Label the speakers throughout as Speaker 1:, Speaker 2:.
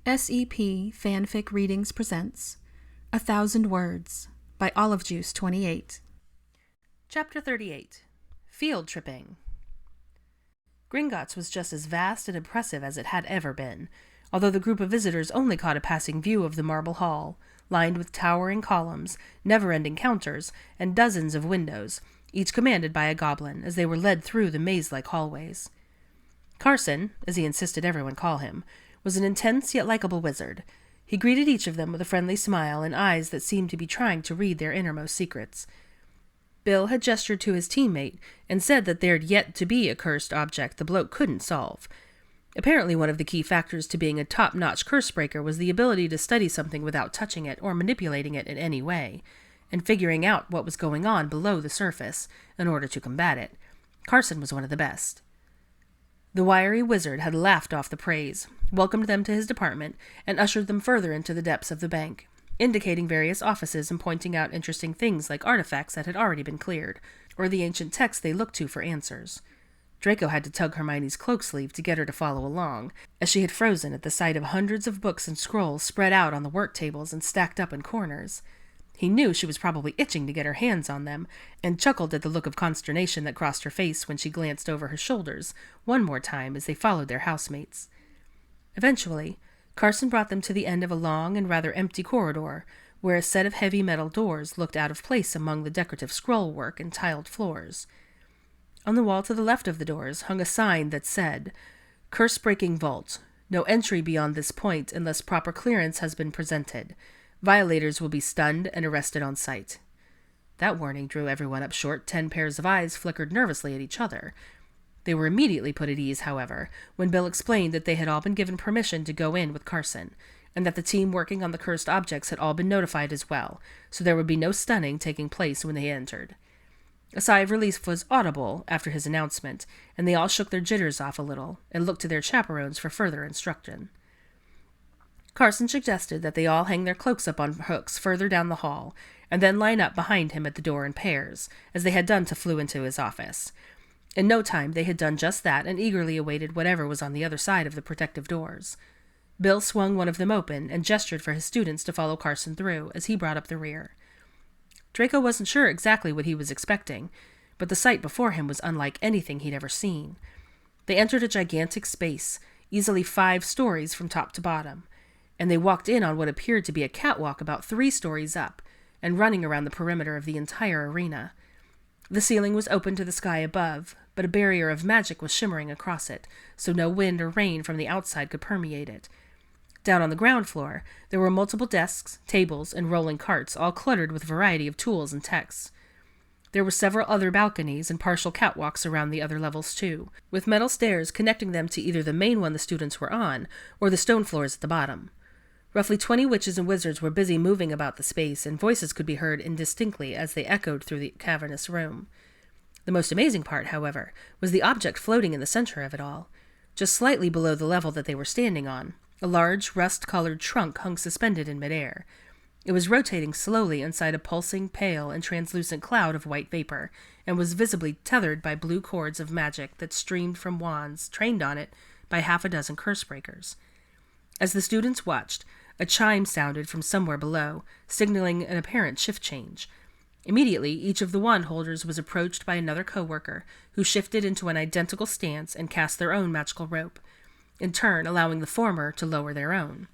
Speaker 1: SEP Fanfic Readings presents 1,000 Words by Olive Juice 28.
Speaker 2: Chapter 38. Field Tripping. Gringotts was just as vast and impressive as it had ever been, although the group of visitors only caught a passing view of the marble hall, lined with towering columns, never-ending counters, and dozens of windows, each commanded by a goblin, as they were led through the maze-like hallways. Carson, as he insisted everyone call him, was an intense yet likable wizard. He greeted each of them with a friendly smile and eyes that seemed to be trying to read their innermost secrets. Bill had gestured to his teammate and said that there'd yet to be a cursed object the bloke couldn't solve. Apparently one of the key factors to being a top-notch curse breaker was the ability to study something without touching it or manipulating it in any way, and figuring out what was going on below the surface in order to combat it. Carson was one of the best. The wiry wizard had laughed off the praise, welcomed them to his department, and ushered them further into the depths of the bank, indicating various offices and pointing out interesting things like artifacts that had already been cleared, or the ancient texts they looked to for answers. Draco had to tug Hermione's cloak sleeve to get her to follow along, as she had frozen at the sight of hundreds of books and scrolls spread out on the work tables and stacked up in corners. He knew she was probably itching to get her hands on them, and chuckled at the look of consternation that crossed her face when she glanced over her shoulders one more time as they followed their housemates. Eventually, Carson brought them to the end of a long and rather empty corridor, where a set of heavy metal doors looked out of place among the decorative scroll work and tiled floors. On the wall to the left of the doors hung a sign that said, "Curse-breaking vault. No entry beyond this point unless proper clearance has been presented. Violators will be stunned and arrested on sight." That warning drew everyone up short. 10 pairs of eyes flickered nervously at each other. They were immediately put at ease, however, when Bill explained that they had all been given permission to go in with Carson, and that the team working on the cursed objects had all been notified as well, so there would be no stunning taking place when they entered. A sigh of relief was audible after his announcement, and they all shook their jitters off a little and looked to their chaperones for further instruction. Carson suggested that they all hang their cloaks up on hooks further down the hall, and then line up behind him at the door in pairs, as they had done to flew into his office. In no time they had done just that and eagerly awaited whatever was on the other side of the protective doors. Bill swung one of them open and gestured for his students to follow Carson through as he brought up the rear. Draco wasn't sure exactly what he was expecting, but the sight before him was unlike anything he'd ever seen. They entered a gigantic space, easily 5 stories from top to bottom, and they walked in on what appeared to be a catwalk about 3 stories up, and running around the perimeter of the entire arena. The ceiling was open to the sky above, but a barrier of magic was shimmering across it, so no wind or rain from the outside could permeate it. Down on the ground floor, there were multiple desks, tables, and rolling carts, all cluttered with a variety of tools and texts. There were several other balconies and partial catwalks around the other levels too, with metal stairs connecting them to either the main one the students were on, or the stone floors at the bottom. Roughly 20 witches and wizards were busy moving about the space, and voices could be heard indistinctly as they echoed through the cavernous room. The most amazing part, however, was the object floating in the center of it all. Just slightly below the level that they were standing on, a large, rust-colored trunk hung suspended in midair. It was rotating slowly inside a pulsing, pale, and translucent cloud of white vapor, and was visibly tethered by blue cords of magic that streamed from wands trained on it by 6 curse breakers. As the students watched, a chime sounded from somewhere below, signaling an apparent shift change. Immediately, each of the wand holders was approached by another co-worker, who shifted into an identical stance and cast their own magical rope, in turn allowing the former to lower their own.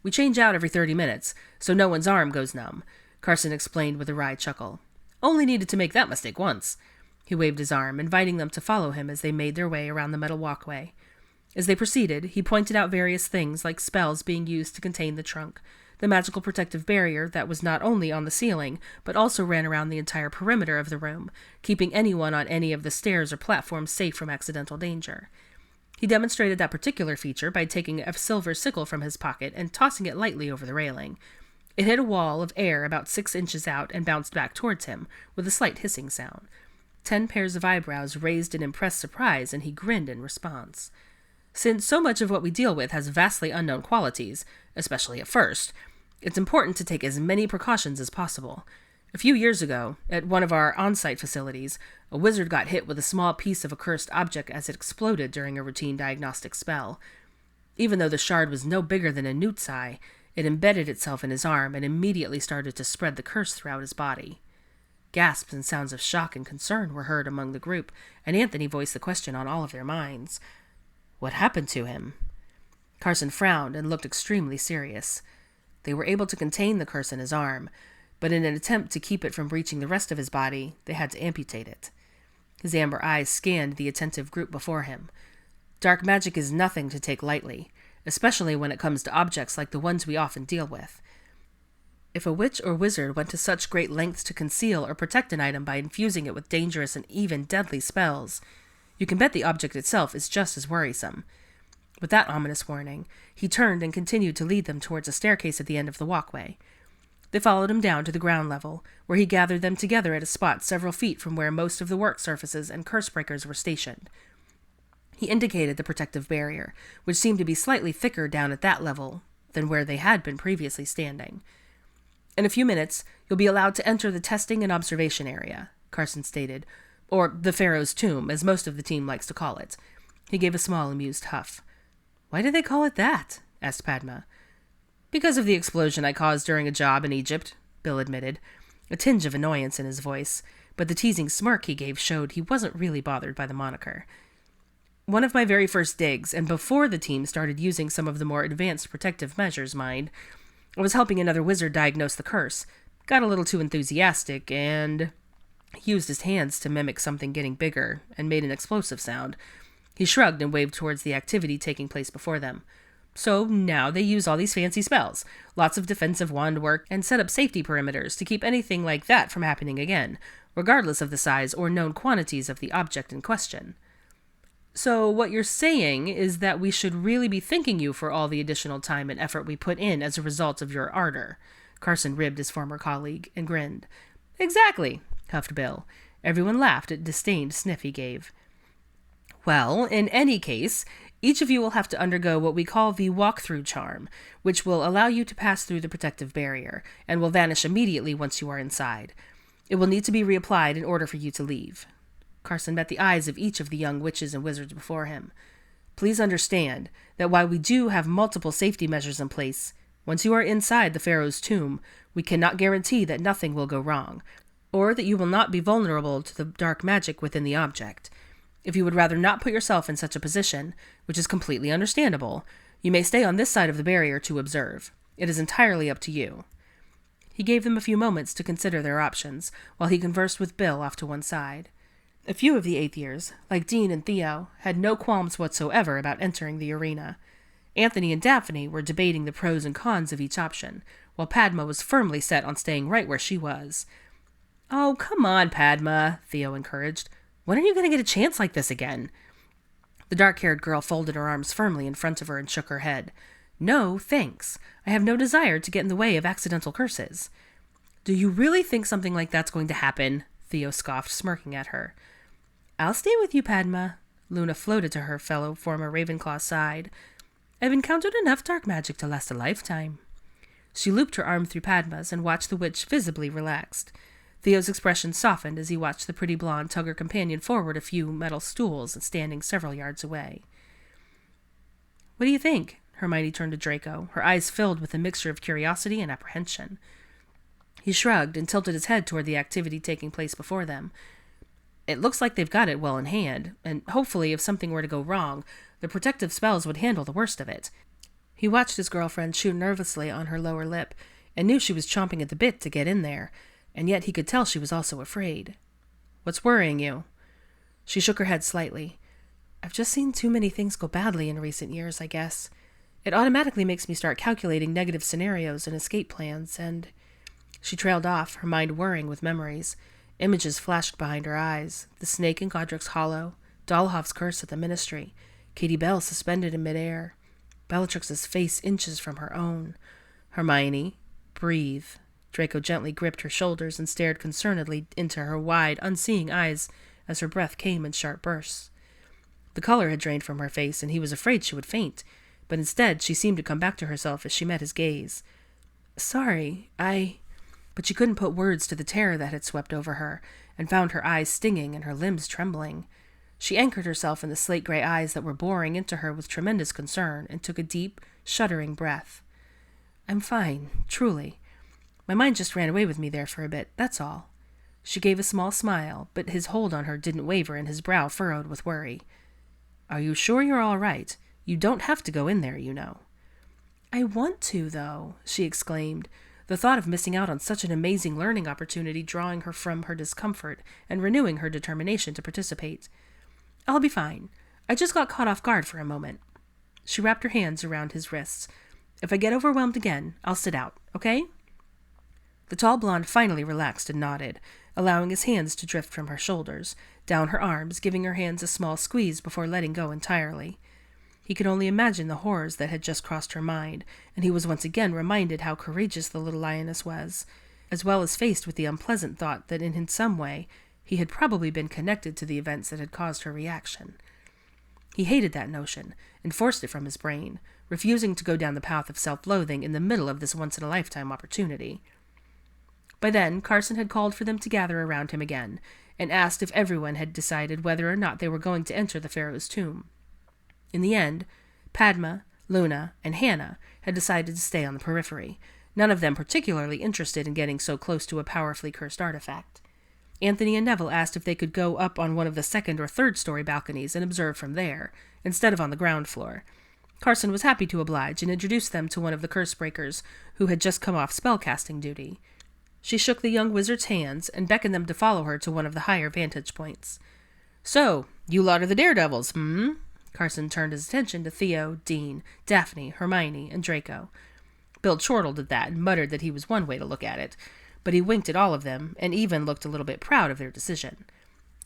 Speaker 2: "We change out every 30 minutes, so no one's arm goes numb," Carson explained with a wry chuckle. "Only needed to make that mistake once." He waved his arm, inviting them to follow him as they made their way around the metal walkway. As they proceeded, he pointed out various things like spells being used to contain the trunk, the magical protective barrier that was not only on the ceiling, but also ran around the entire perimeter of the room, keeping anyone on any of the stairs or platforms safe from accidental danger. He demonstrated that particular feature by taking a silver sickle from his pocket and tossing it lightly over the railing. It hit a wall of air about 6 inches out and bounced back towards him, with a slight hissing sound. 10 pairs of eyebrows raised in impressed surprise, and he grinned in response. Since so much of what we deal with has vastly unknown qualities, especially at first, it's important to take as many precautions as possible. A few years ago, at one of our on-site facilities, a wizard got hit with a small piece of a cursed object as it exploded during a routine diagnostic spell. Even though the shard was no bigger than a newt's eye, it embedded itself in his arm and immediately started to spread the curse throughout his body. Gasps and sounds of shock and concern were heard among the group, and Anthony voiced the question on all of their minds. What happened to him? Carson frowned and looked extremely serious. They were able to contain the curse in his arm, but in an attempt to keep it from reaching the rest of his body, they had to amputate it. His amber eyes scanned the attentive group before him. Dark magic is nothing to take lightly, especially when it comes to objects like the ones we often deal with. If a witch or wizard went to such great lengths to conceal or protect an item by infusing it with dangerous and even deadly spells, you can bet the object itself is just as worrisome. With that ominous warning, he turned and continued to lead them towards a staircase at the end of the walkway. They followed him down to the ground level, where he gathered them together at a spot several feet from where most of the work surfaces and curse breakers were stationed. He indicated the protective barrier, which seemed to be slightly thicker down at that level than where they had been previously standing. In a few minutes, you'll be allowed to enter the testing and observation area, Carson stated, or the Pharaoh's tomb, as most of the team likes to call it. He gave a small, amused huff. Why do they call it that? Asked Padma. Because of the explosion I caused during a job in Egypt, Bill admitted, a tinge of annoyance in his voice, but the teasing smirk he gave showed he wasn't really bothered by the moniker. One of my very first digs, and before the team started using some of the more advanced protective measures, mind, I was helping another wizard diagnose the curse, got a little too enthusiastic, and he used his hands to mimic something getting bigger, and made an explosive sound. He shrugged and waved towards the activity taking place before them. So now they use all these fancy spells, lots of defensive wand work, and set up safety perimeters to keep anything like that from happening again, regardless of the size or known quantities of the object in question. So what you're saying is that we should really be thanking you for all the additional time and effort we put in as a result of your ardor. Carson ribbed his former colleague and grinned. Exactly, huffed Bill. Everyone laughed at the disdained sniff he gave. Well, in any case, each of you will have to undergo what we call the walk-through charm, which will allow you to pass through the protective barrier, and will vanish immediately once you are inside. It will need to be reapplied in order for you to leave. Carson met the eyes of each of the young witches and wizards before him. Please understand that while we do have multiple safety measures in place, once you are inside the Pharaoh's tomb, we cannot guarantee that nothing will go wrong, or that you will not be vulnerable to the dark magic within the object. If you would rather not put yourself in such a position, which is completely understandable, you may stay on this side of the barrier to observe. It is entirely up to you. He gave them a few moments to consider their options, while he conversed with Bill off to one side. A few of the eighth years, like Dean and Theo, had no qualms whatsoever about entering the arena. Anthony and Daphne were debating the pros and cons of each option, while Padma was firmly set on staying right where she was. Oh, come on, Padma, Theo encouraged. When are you going to get a chance like this again? The dark-haired girl folded her arms firmly in front of her and shook her head. No, thanks. I have no desire to get in the way of accidental curses. Do you really think something like that's going to happen? Theo scoffed, smirking at her. I'll stay with you, Padma. Luna floated to her fellow former Ravenclaw's side. I've encountered enough dark magic to last a lifetime. She looped her arm through Padma's and watched the witch visibly relaxed. Theo's expression softened as he watched the pretty blonde tug her companion forward a few metal stools standing several yards away. What do you think? Hermione turned to Draco, her eyes filled with a mixture of curiosity and apprehension. He shrugged and tilted his head toward the activity taking place before them. It looks like they've got it well in hand, and hopefully if something were to go wrong, the protective spells would handle the worst of it. He watched his girlfriend chew nervously on her lower lip, and knew she was chomping at the bit to get in there, and yet he could tell she was also afraid. What's worrying you? She shook her head slightly. I've just seen too many things go badly in recent years, I guess. It automatically makes me start calculating negative scenarios and escape plans, and... She trailed off, her mind whirring with memories. Images flashed behind her eyes. The snake in Godric's Hollow, Dollhoff's curse at the Ministry, Katie Bell suspended in midair, Bellatrix's face inches from her own. Hermione, breathe. Draco gently gripped her shoulders and stared concernedly into her wide, unseeing eyes as her breath came in sharp bursts. The color had drained from her face, and he was afraid she would faint, but instead she seemed to come back to herself as she met his gaze. Sorry, But she couldn't put words to the terror that had swept over her, and found her eyes stinging and her limbs trembling. She anchored herself in the slate-gray eyes that were boring into her with tremendous concern and took a deep, shuddering breath. "I'm fine, truly. My mind just ran away with me there for a bit, that's all." She gave a small smile, but his hold on her didn't waver and his brow furrowed with worry. "Are you sure you're all right? You don't have to go in there, you know." "I want to, though," she exclaimed, the thought of missing out on such an amazing learning opportunity drawing her from her discomfort and renewing her determination to participate. "I'll be fine. I just got caught off guard for a moment." She wrapped her hands around his wrists. "If I get overwhelmed again, I'll sit out, okay?" The tall blonde finally relaxed and nodded, allowing his hands to drift from her shoulders, down her arms, giving her hands a small squeeze before letting go entirely. He could only imagine the horrors that had just crossed her mind, and he was once again reminded how courageous the little lioness was, as well as faced with the unpleasant thought that in some way he had probably been connected to the events that had caused her reaction. He hated that notion, and forced it from his brain, refusing to go down the path of self-loathing in the middle of this once-in-a-lifetime opportunity. By then, Carson had called for them to gather around him again, and asked if everyone had decided whether or not they were going to enter the pharaoh's tomb. In the end, Padma, Luna, and Hannah had decided to stay on the periphery, none of them particularly interested in getting so close to a powerfully cursed artifact. Anthony and Neville asked if they could go up on one of the second- or third-story balconies and observe from there, instead of on the ground floor. Carson was happy to oblige and introduced them to one of the curse breakers, who had just come off spellcasting duty. She shook the young wizard's hands and beckoned them to follow her to one of the higher vantage points. "So, you lot are the daredevils, hmm?" Carson turned his attention to Theo, Dean, Daphne, Hermione, and Draco. Bill chortled at that and muttered that he was one way to look at it, but he winked at all of them and even looked a little bit proud of their decision.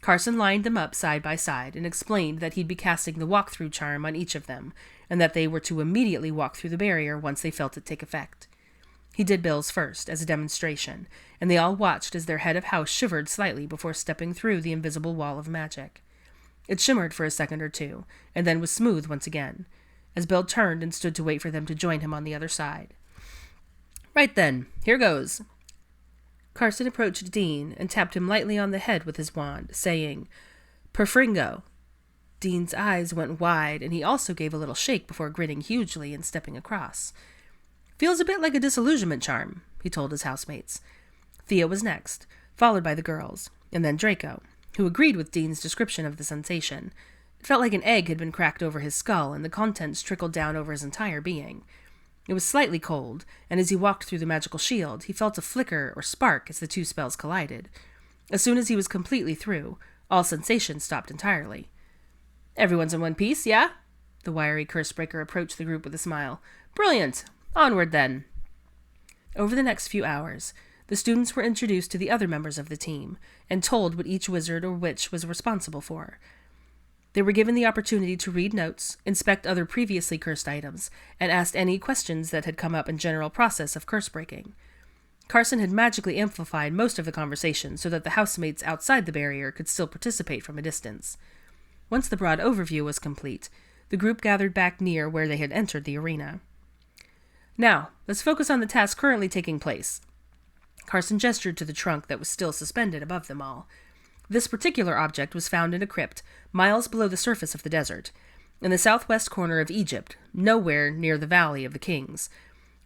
Speaker 2: Carson lined them up side by side and explained that he'd be casting the walk-through charm on each of them, and that they were to immediately walk through the barrier once they felt it take effect. He did Bill's first, as a demonstration, and they all watched as their head of house shivered slightly before stepping through the invisible wall of magic. It shimmered for a second or two, and then was smooth once again, as Bill turned and stood to wait for them to join him on the other side. "Right then, here goes." Carson approached Dean and tapped him lightly on the head with his wand, saying, "Perfringo." Dean's eyes went wide, and he also gave a little shake before grinning hugely and stepping across. "Feels a bit like a disillusionment charm," he told his housemates. Thea was next, followed by the girls, and then Draco, who agreed with Dean's description of the sensation. It felt like an egg had been cracked over his skull, and the contents trickled down over his entire being. It was slightly cold, and as he walked through the magical shield, he felt a flicker or spark as the two spells collided. As soon as he was completely through, all sensation stopped entirely. "Everyone's in one piece, yeah?" The wiry cursebreaker approached the group with a smile. "Brilliant! Onward, then." Over the next few hours, the students were introduced to the other members of the team, and told what each wizard or witch was responsible for. They were given the opportunity to read notes, inspect other previously cursed items, and asked any questions that had come up in general process of curse breaking. Carson had magically amplified most of the conversation so that the housemates outside the barrier could still participate from a distance. Once the broad overview was complete, the group gathered back near where they had entered the arena. "Now, let's focus on the task currently taking place." Carson gestured to the trunk that was still suspended above them all. This particular object was found in a crypt, miles below the surface of the desert, in the southwest corner of Egypt, nowhere near the Valley of the Kings,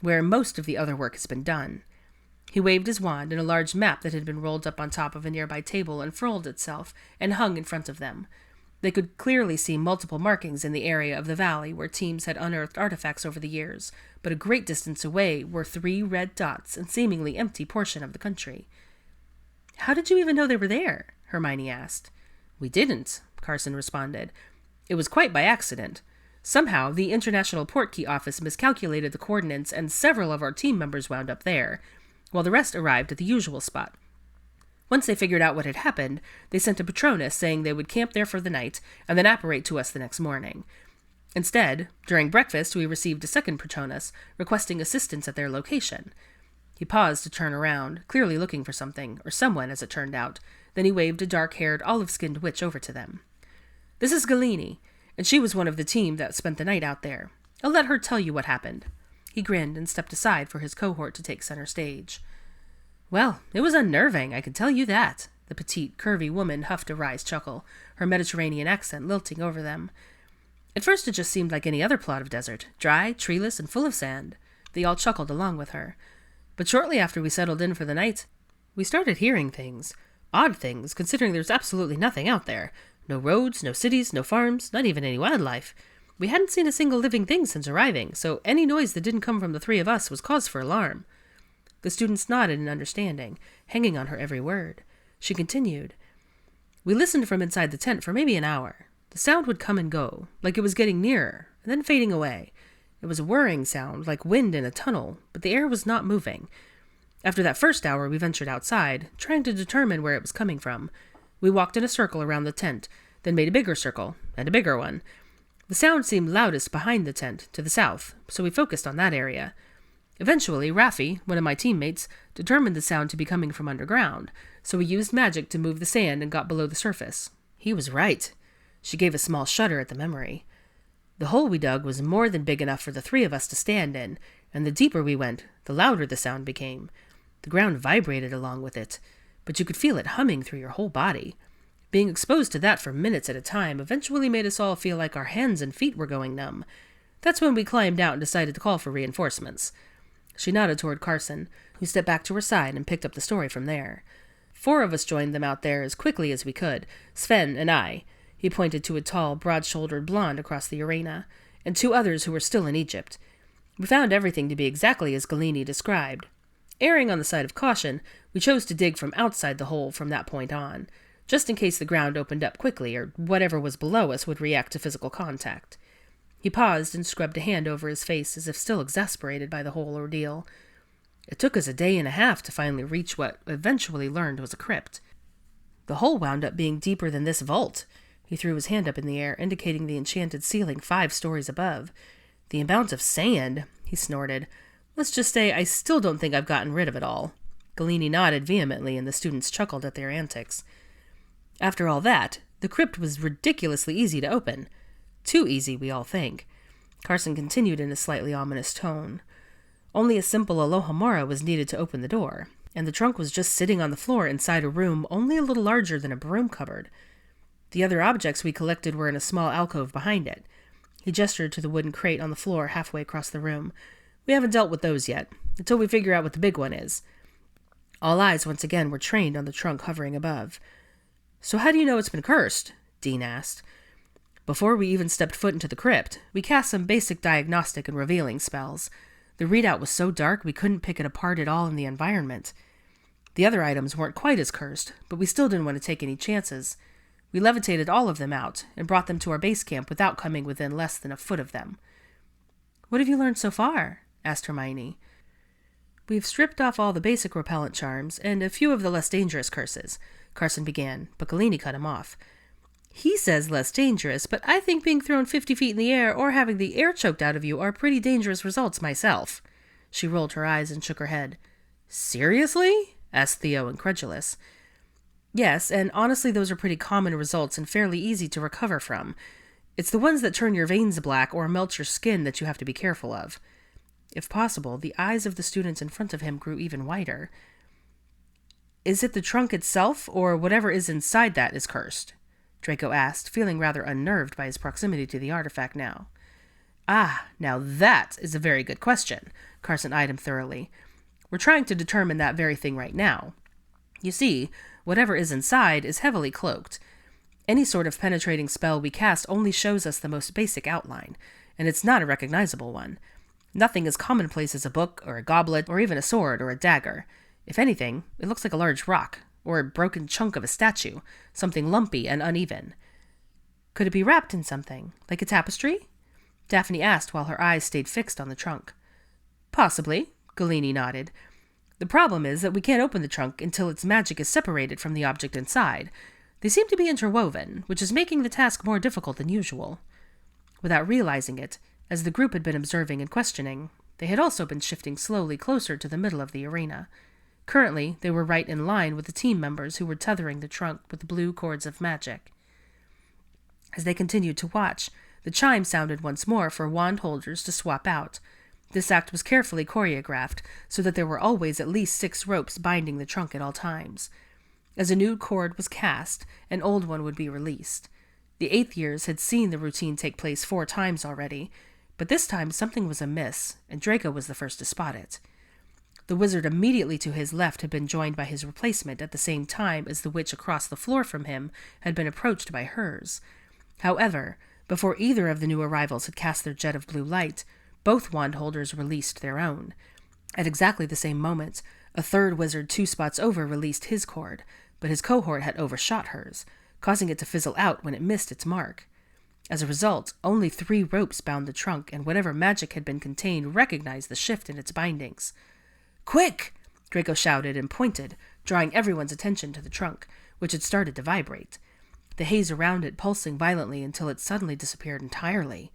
Speaker 2: where most of the other work has been done. He waved his wand, and a large map that had been rolled up on top of a nearby table unfurled itself and hung in front of them. They could clearly see multiple markings in the area of the valley where teams had unearthed artifacts over the years, but a great distance away were 3 red dots and seemingly empty portion of the country. "How did you even know they were there?" Hermione asked. "We didn't," Carson responded. "It was quite by accident. Somehow, the International Portkey office miscalculated the coordinates and several of our team members wound up there, while the rest arrived at the usual spot. Once they figured out what had happened, they sent a Patronus saying they would camp there for the night and then apparate to us the next morning. Instead, during breakfast, we received a second Patronus requesting assistance at their location." He paused to turn around, clearly looking for something, or someone as it turned out. Then he waved a dark-haired, olive-skinned witch over to them. "This is Galini, and she was one of the team that spent the night out there. I'll let her tell you what happened." He grinned and stepped aside for his cohort to take center stage. "Well, it was unnerving, I can tell you that," The petite, curvy woman huffed a wry chuckle, her Mediterranean accent lilting over them. At first it just seemed like any other plot of desert, dry, treeless, and full of sand. They all chuckled along with her. But shortly after we settled in for the night, we started hearing things. Odd things, considering there's absolutely nothing out there. No roads, no cities, no farms, not even any wildlife. We hadn't seen a single living thing since arriving, so any noise that didn't come from the three of us was cause for alarm. The students nodded in understanding, hanging on her every word. She continued. We listened from inside the tent for maybe an hour. The sound would come and go, like it was getting nearer, and then fading away. It was a whirring sound, like wind in a tunnel, but the air was not moving. After that first hour, we ventured outside, trying to determine where it was coming from. We walked in a circle around the tent, then made a bigger circle, and a bigger one. The sound seemed loudest behind the tent, to the south, so we focused on that area. Eventually, Raffi, one of my teammates, determined the sound to be coming from underground, so we used magic to move the sand and got below the surface. He was right. She gave a small shudder at the memory. The hole we dug was more than big enough for the three of us to stand in, and the deeper we went, the louder the sound became. The ground vibrated along with it, but you could feel it humming through your whole body. Being exposed to that for minutes at a time eventually made us all feel like our hands and feet were going numb. That's when we climbed out and decided to call for reinforcements. She nodded toward Carson, who stepped back to her side and picked up the story from there. 4 of us joined them out there as quickly as we could, Sven and I. He pointed to a tall, broad-shouldered blonde across the arena, and 2 others who were still in Egypt. We found everything to be exactly as Galini described. Erring on the side of caution, we chose to dig from outside the hole from that point on, just in case the ground opened up quickly or whatever was below us would react to physical contact. He paused and scrubbed a hand over his face as if still exasperated by the whole ordeal. It took us a day and a half to finally reach what eventually learned was a crypt. The hole wound up being deeper than this vault. He threw his hand up in the air, indicating the enchanted ceiling 5 stories above. The amount of sand, he snorted. Let's just say I still don't think I've gotten rid of it all. Galini nodded vehemently, and the students chuckled at their antics. After all that, the crypt was ridiculously easy to open. Too easy, we all think. Carson continued in a slightly ominous tone. Only a simple alohomora was needed to open the door, and the trunk was just sitting on the floor inside a room only a little larger than a broom cupboard. The other objects we collected were in a small alcove behind it. He gestured to the wooden crate on the floor halfway across the room. We haven't dealt with those yet, until we figure out what the big one is. All eyes once again were trained on the trunk hovering above. So how do you know it's been cursed? Dean asked. Before we even stepped foot into the crypt, we cast some basic diagnostic and revealing spells. The readout was so dark we couldn't pick it apart at all in the environment. The other items weren't quite as cursed, but we still didn't want to take any chances. We levitated all of them out and brought them to our base camp without coming within less than a foot of them. What have you learned so far? Asked Hermione. We've stripped off all the basic repellent charms and a few of the less dangerous curses, Carson began, but Galini cut him off. He says less dangerous, but I think being thrown 50 feet in the air or having the air choked out of you are pretty dangerous results myself. She rolled her eyes and shook her head. Seriously? Asked Theo, incredulous. Yes, and honestly those are pretty common results and fairly easy to recover from. It's the ones that turn your veins black or melt your skin that you have to be careful of. If possible, the eyes of the students in front of him grew even wider. Is it the trunk itself, or whatever is inside that is cursed? Draco asked, feeling rather unnerved by his proximity to the artifact now. Ah, now that is a very good question, Carson eyed him thoroughly. We're trying to determine that very thing right now. You see, whatever is inside is heavily cloaked. Any sort of penetrating spell we cast only shows us the most basic outline, and it's not a recognizable one. Nothing as commonplace as a book, or a goblet, or even a sword, or a dagger. If anything, it looks like a large rock, or a broken chunk of a statue, something lumpy and uneven. Could it be wrapped in something, like a tapestry? Daphne asked while her eyes stayed fixed on the trunk. Possibly, Galini nodded. The problem is that we can't open the trunk until its magic is separated from the object inside. They seem to be interwoven, which is making the task more difficult than usual. Without realizing it, as the group had been observing and questioning, they had also been shifting slowly closer to the middle of the arena. Currently, they were right in line with the team members who were tethering the trunk with the blue cords of magic. As they continued to watch, the chime sounded once more for wand holders to swap out. This act was carefully choreographed, so that there were always at least 6 ropes binding the trunk at all times. As a new cord was cast, an old one would be released. The 8th years had seen the routine take place 4 times already, but this time something was amiss, and Draco was the first to spot it. The wizard immediately to his left had been joined by his replacement at the same time as the witch across the floor from him had been approached by hers. However, before either of the new arrivals had cast their jet of blue light, both wand holders released their own. At exactly the same moment, a third wizard 2 spots over released his cord, but his cohort had overshot hers, causing it to fizzle out when it missed its mark. As a result, only 3 ropes bound the trunk, and whatever magic had been contained recognized the shift in its bindings. "Quick!" Draco shouted and pointed, drawing everyone's attention to the trunk, which had started to vibrate, the haze around it pulsing violently until it suddenly disappeared entirely.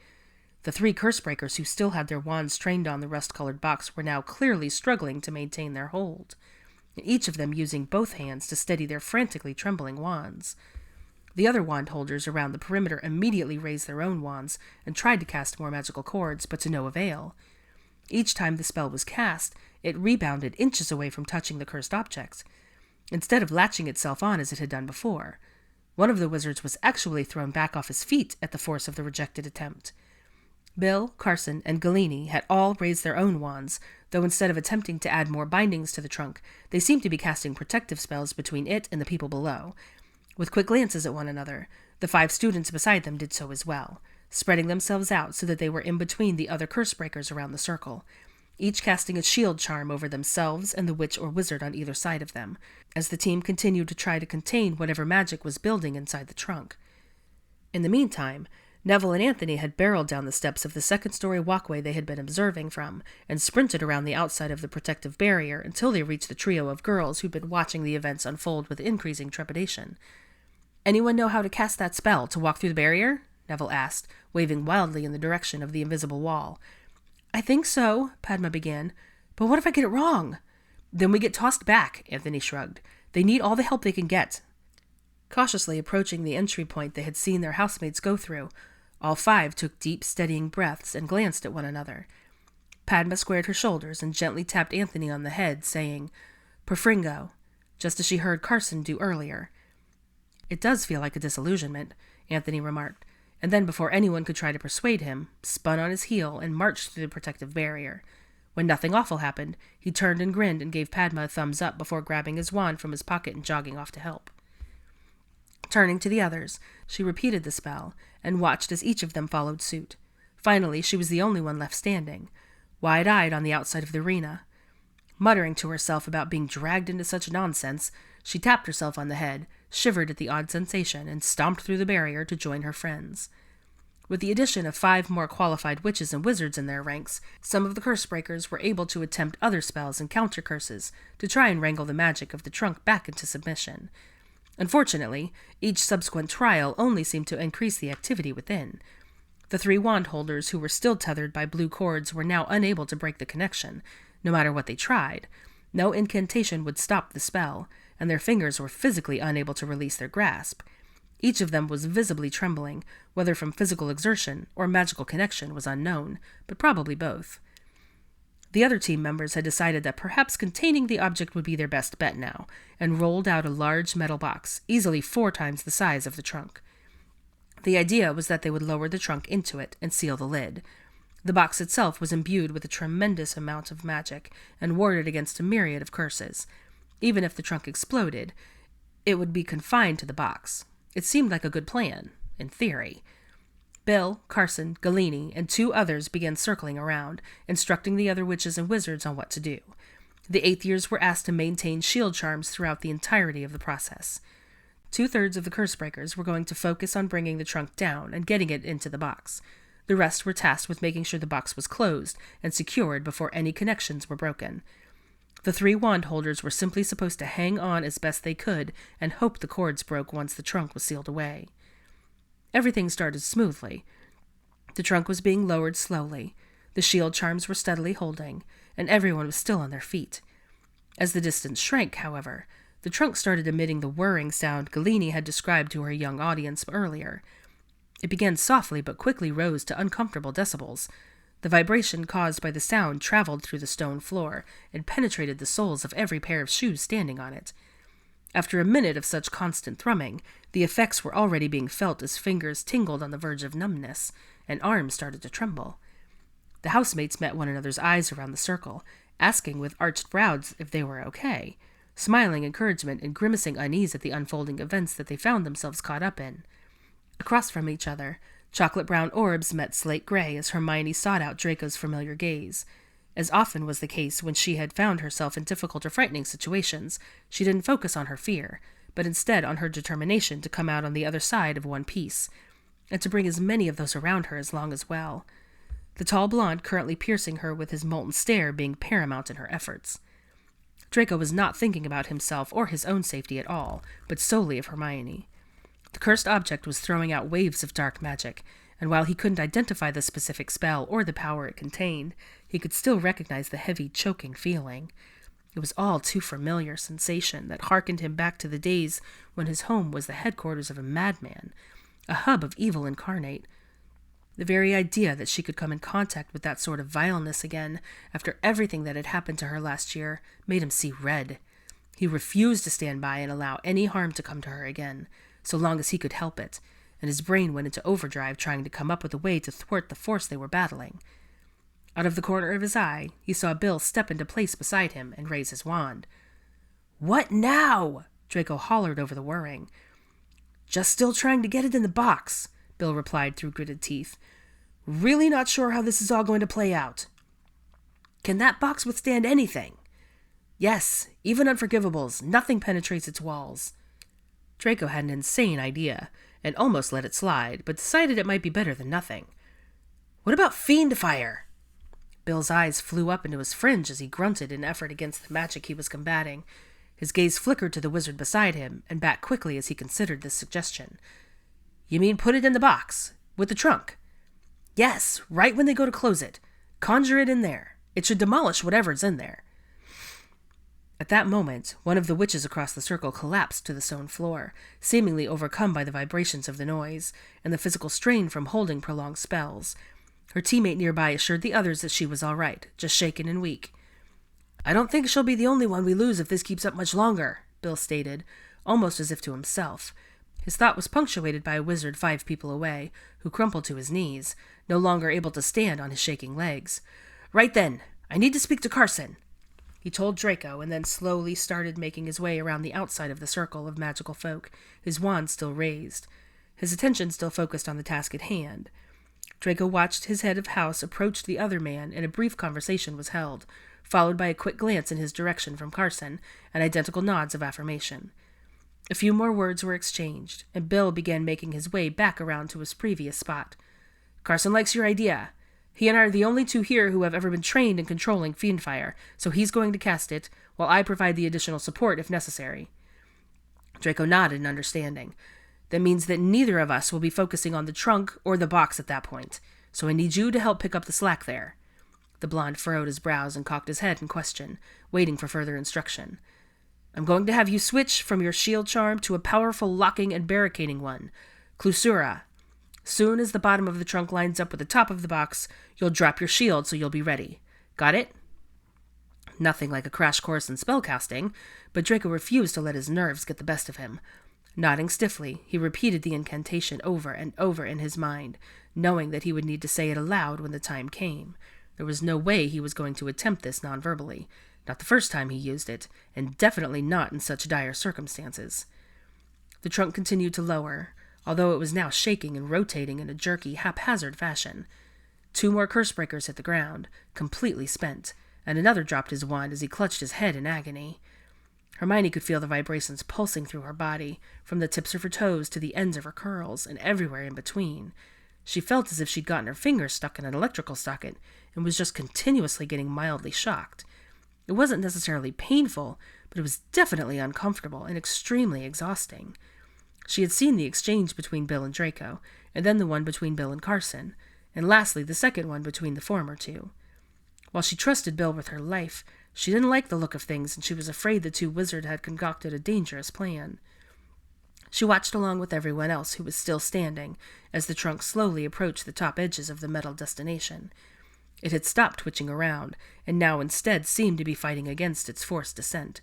Speaker 2: The 3 curse-breakers who still had their wands trained on the rust-colored box were now clearly struggling to maintain their hold, each of them using both hands to steady their frantically trembling wands. The other wand holders around the perimeter immediately raised their own wands and tried to cast more magical cords, but to no avail. Each time the spell was cast, it rebounded inches away from touching the cursed object, instead of latching itself on as it had done before. One of the wizards was actually thrown back off his feet at the force of the rejected attempt. Bill, Carson, and Galini had all raised their own wands, though instead of attempting to add more bindings to the trunk, they seemed to be casting protective spells between it and the people below. With quick glances at one another, the 5 students beside them did so as well, spreading themselves out so that they were in between the other curse breakers around the circle, each casting a shield charm over themselves and the witch or wizard on either side of them, as the team continued to try to contain whatever magic was building inside the trunk. In the meantime, Neville and Anthony had barreled down the steps of the 2nd-story walkway they had been observing from, and sprinted around the outside of the protective barrier until they reached the trio of girls who'd been watching the events unfold with increasing trepidation. "Anyone know how to cast that spell to walk through the barrier?" Neville asked, waving wildly in the direction of the invisible wall. "I think so," Padma began. "But what if I get it wrong?" "Then we get tossed back," Anthony shrugged. "They need all the help they can get." Cautiously approaching the entry point they had seen their housemates go through, all 5 took deep, steadying breaths and glanced at one another. Padma squared her shoulders and gently tapped Anthony on the head, saying, "Perfringo," just as she heard Carson do earlier. "It does feel like a disillusionment," Anthony remarked, and then before anyone could try to persuade him, spun on his heel and marched through the protective barrier. When nothing awful happened, he turned and grinned and gave Padma a thumbs up before grabbing his wand from his pocket and jogging off to help. Turning to the others, she repeated the spell and watched as each of them followed suit. Finally, she was the only one left standing, wide-eyed on the outside of the arena. Muttering to herself about being dragged into such nonsense, she tapped herself on the head, shivered at the odd sensation, and stomped through the barrier to join her friends. With the addition of 5 more qualified witches and wizards in their ranks, some of the curse breakers were able to attempt other spells and counter curses to try and wrangle the magic of the trunk back into submission. Unfortunately, each subsequent trial only seemed to increase the activity within. The 3 wand holders who were still tethered by blue cords were now unable to break the connection, no matter what they tried. No incantation would stop the spell, and their fingers were physically unable to release their grasp. Each of them was visibly trembling, whether from physical exertion or magical connection was unknown, but probably both. The other team members had decided that perhaps containing the object would be their best bet now, and rolled out a large metal box, easily 4 times the size of the trunk. The idea was that they would lower the trunk into it and seal the lid. The box itself was imbued with a tremendous amount of magic and warded against a myriad of curses. Even if the trunk exploded, it would be confined to the box. It seemed like a good plan, in theory. Bill, Carson, Galini, and 2 others began circling around, instructing the other witches and wizards on what to do. The 8th years were asked to maintain shield charms throughout the entirety of the process. 2/3 of the curse breakers were going to focus on bringing the trunk down and getting it into the box. The rest were tasked with making sure the box was closed and secured before any connections were broken. The 3 wand holders were simply supposed to hang on as best they could and hope the cords broke once the trunk was sealed away. Everything started smoothly. The trunk was being lowered slowly, the shield charms were steadily holding, and everyone was still on their feet. As the distance shrank, however, the trunk started emitting the whirring sound Galini had described to her young audience earlier. It began softly but quickly rose to uncomfortable decibels. The vibration caused by the sound traveled through the stone floor and penetrated the soles of every pair of shoes standing on it. After a minute of such constant thrumming, the effects were already being felt as fingers tingled on the verge of numbness, and arms started to tremble. The housemates met one another's eyes around the circle, asking with arched brows if they were okay, smiling encouragement and grimacing unease at the unfolding events that they found themselves caught up in. Across from each other, chocolate-brown orbs met slate-gray as Hermione sought out Draco's familiar gaze. As often was the case when she had found herself in difficult or frightening situations, she didn't focus on her fear, but instead on her determination to come out on the other side of one piece, and to bring as many of those around her as long as well. The tall blonde currently piercing her with his molten stare being paramount in her efforts. Draco was not thinking about himself or his own safety at all, but solely of Hermione. The cursed object was throwing out waves of dark magic, and while he couldn't identify the specific spell or the power it contained, he could still recognize the heavy, choking feeling. It was all too familiar sensation that harkened him back to the days when his home was the headquarters of a madman, a hub of evil incarnate. The very idea that she could come in contact with that sort of vileness again, after everything that had happened to her last year, made him see red. He refused to stand by and allow any harm to come to her again, so long as he could help it, and his brain went into overdrive trying to come up with a way to thwart the force they were battling. Out of the corner of his eye, he saw Bill step into place beside him and raise his wand. "What now?" Draco hollered over the whirring. "Just still trying to get it in the box," Bill replied through gritted teeth. "Really not sure how this is all going to play out." "Can that box withstand anything?" "Yes, even unforgivables. Nothing penetrates its walls." Draco had an insane idea, and almost let it slide, but decided it might be better than nothing. "What about fiend fire?" Bill's eyes flew up into his fringe as he grunted in effort against the magic he was combating. His gaze flickered to the wizard beside him, and back quickly as he considered this suggestion. "You mean put it in the box? With the trunk?" "Yes, right when they go to close it. Conjure it in there. It should demolish whatever's in there." At that moment, one of the witches across the circle collapsed to the stone floor, seemingly overcome by the vibrations of the noise, and the physical strain from holding prolonged spells. Her teammate nearby assured the others that she was all right, just shaken and weak. "I don't think she'll be the only one we lose if this keeps up much longer," Bill stated, almost as if to himself. His thought was punctuated by a wizard 5 people away, who crumpled to his knees, no longer able to stand on his shaking legs. "Right then, I need to speak to Carson," he told Draco, and then slowly started making his way around the outside of the circle of magical folk, his wand still raised, his attention still focused on the task at hand. Draco watched his head of house approach the other man, and a brief conversation was held, followed by a quick glance in his direction from Carson, and identical nods of affirmation. A few more words were exchanged, and Bill began making his way back around to his previous spot. "Carson likes your idea. He and I are the only 2 here who have ever been trained in controlling fiend fire, so he's going to cast it, while I provide the additional support if necessary." Draco nodded in understanding. "That means that neither of us will be focusing on the trunk or the box at that point, so I need you to help pick up the slack there." The blonde furrowed his brows and cocked his head in question, waiting for further instruction. "I'm going to have you switch from your shield charm to a powerful locking and barricading one, Clusura. Soon as the bottom of the trunk lines up with the top of the box, you'll drop your shield so you'll be ready. Got it?" Nothing like a crash course in spellcasting, but Draco refused to let his nerves get the best of him. Nodding stiffly, he repeated the incantation over and over in his mind, knowing that he would need to say it aloud when the time came. There was no way he was going to attempt this non-verbally, not the first time he used it, and definitely not in such dire circumstances. The trunk continued to lower, although it was now shaking and rotating in a jerky, haphazard fashion. 2 more curse breakers hit the ground, completely spent, and another dropped his wand as he clutched his head in agony. Hermione could feel the vibrations pulsing through her body, from the tips of her toes to the ends of her curls, and everywhere in between. She felt as if she'd gotten her fingers stuck in an electrical socket, and was just continuously getting mildly shocked. It wasn't necessarily painful, but it was definitely uncomfortable and extremely exhausting. She had seen the exchange between Bill and Draco, and then the one between Bill and Carson, and lastly the second one between the former 2. While she trusted Bill with her life, she didn't like the look of things, and she was afraid the 2 wizards had concocted a dangerous plan. She watched along with everyone else who was still standing, as the trunk slowly approached the top edges of the metal destination. It had stopped twitching around, and now instead seemed to be fighting against its forced descent.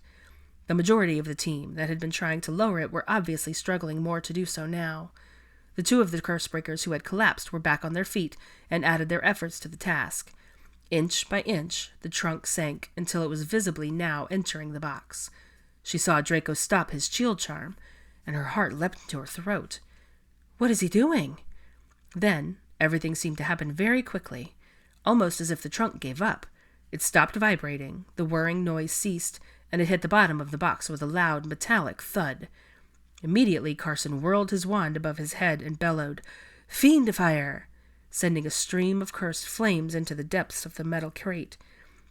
Speaker 2: The majority of the team that had been trying to lower it were obviously struggling more to do so now. The two of the curse breakers who had collapsed were back on their feet and added their efforts to the task. Inch by inch, the trunk sank until it was visibly now entering the box. She saw Draco stop his shield charm, and her heart leapt into her throat. What is he doing? Then, everything seemed to happen very quickly, almost as if the trunk gave up. It stopped vibrating, the whirring noise ceased, and it hit the bottom of the box with a loud, metallic thud. Immediately, Carson whirled his wand above his head and bellowed, "Fiendifier!" sending a stream of cursed flames into the depths of the metal crate,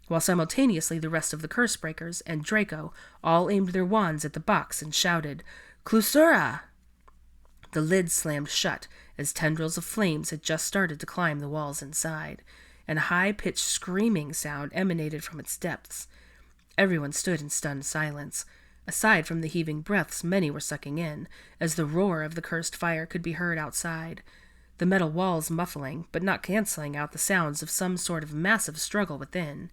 Speaker 2: while simultaneously the rest of the curse breakers and Draco all aimed their wands at the box and shouted, "Clusura!" The lid slammed shut as tendrils of flames had just started to climb the walls inside, and a high-pitched screaming sound emanated from its depths. Everyone stood in stunned silence. Aside from the heaving breaths many were sucking in, as the roar of the cursed fire could be heard outside, the metal walls muffling, but not canceling out the sounds of some sort of massive struggle within.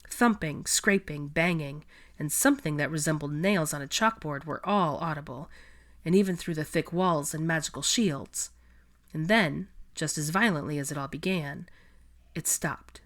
Speaker 2: Thumping, scraping, banging, and something that resembled nails on a chalkboard were all audible, and even through the thick walls and magical shields. And then, just as violently as it all began, it stopped.